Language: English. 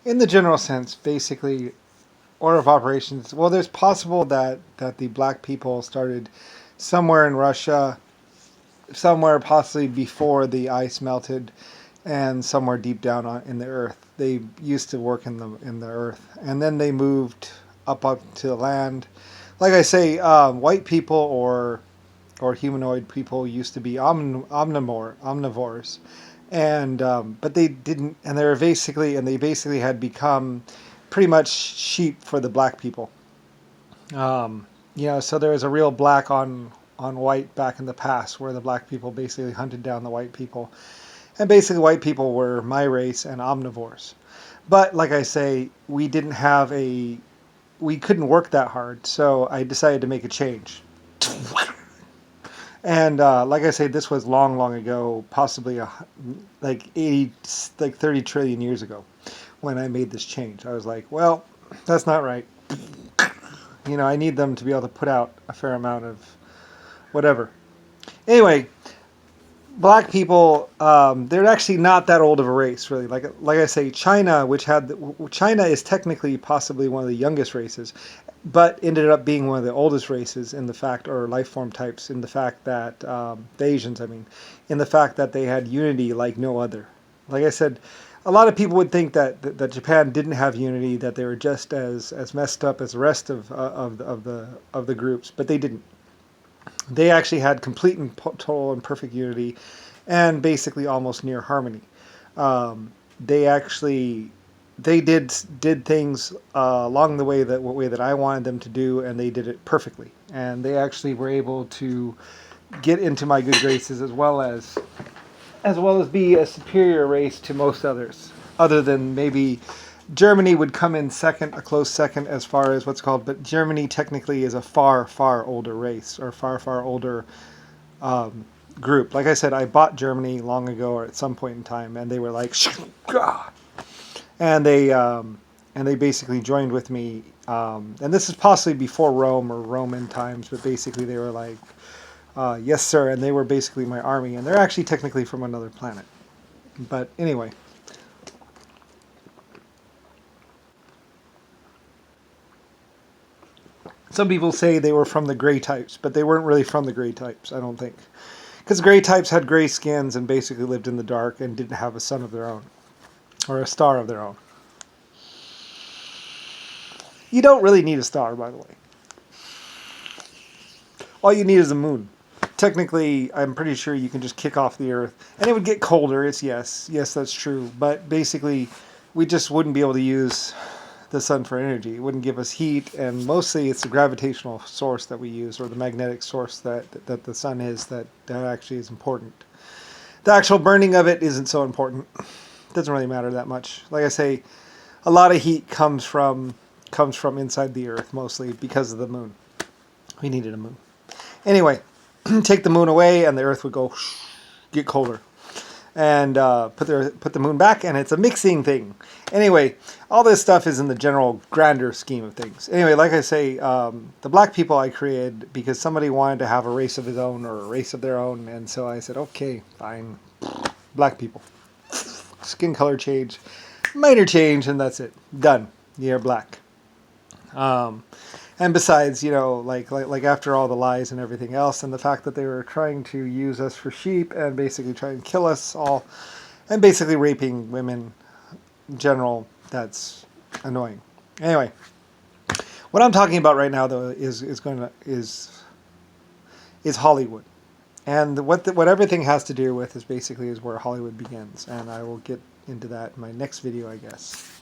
In the general sense, basically, order of operations. Well, there's possible that the black people started somewhere in Russia, somewhere possibly before the ice melted, and somewhere deep down in the earth. They used to work in the earth, and then they moved up to the land. Like I say, white people or humanoid people used to be omnivores, and but they didn't, and they basically had become pretty much sheep for the black people. So there was a real black on white back in the past, where the black people basically hunted down the white people, and basically white people were my race and omnivores. But like I say, we couldn't work that hard, so I decided to make a change. And like I say, this was long, long ago, possibly like 80, like 30 trillion years ago, when I made this change. I was like, well, that's not right. I need them to be able to put out a fair amount of whatever. Anyway, black people, they're actually not that old of a race, really. Like I say, China is technically possibly one of the youngest races, but ended up being one of the oldest races in the fact, or life form types, in the fact that the Asians, I mean, in the fact that they had unity like no other. Like I said, a lot of people would think that Japan didn't have unity, that they were just as messed up as the rest of the groups, but they didn't. They actually had complete and total and perfect unity, and basically almost near harmony. They actually did things along the way that I wanted them to do, and they did it perfectly. And they actually were able to get into my good graces, as well as be a superior race to most others, other than maybe Germany would come in second, a close second, as far as what's called. But Germany technically is a far, far older race, or far, far older group. Like I said, I bought Germany long ago, or at some point in time, and they were like, and they basically joined with me. And this is possibly before Rome or Roman times, but basically they were like, yes, sir, and they were basically my army, and they're actually technically from another planet. But anyway. Some people say they were from the gray types, but they weren't really from the gray types, I don't think. Because gray types had gray skins and basically lived in the dark and didn't have a sun of their own, or a star of their own. You don't really need a star, by the way. All you need is a moon. Technically, I'm pretty sure you can just kick off the Earth, and it would get colder. Yes, that's true. But basically, we just wouldn't be able to use the sun for energy. It wouldn't give us heat, and mostly it's the gravitational source that we use, or the magnetic source that the sun is, that actually is important. The actual burning of it isn't so important. It doesn't really matter that much. Like I say, a lot of heat comes from inside the Earth, mostly because of the moon. We needed a moon. Anyway, take the moon away, and the Earth would go get colder. And put the moon back, and it's a mixing thing. Anyway, all this stuff is in the general grander scheme of things. Anyway, like I say, the black people I created because somebody wanted to have a race of his own, or a race of their own, and so I said, okay, fine, black people. Skin color change, minor change, and that's it. Done. You're black. And besides, like after all the lies and everything else, and the fact that they were trying to use us for sheep and basically try and kill us all, and basically raping women in general, that's annoying. Anyway, what I'm talking about right now, though, is Hollywood, and what everything has to do with is basically is where Hollywood begins, and I will get into that in my next video, I guess.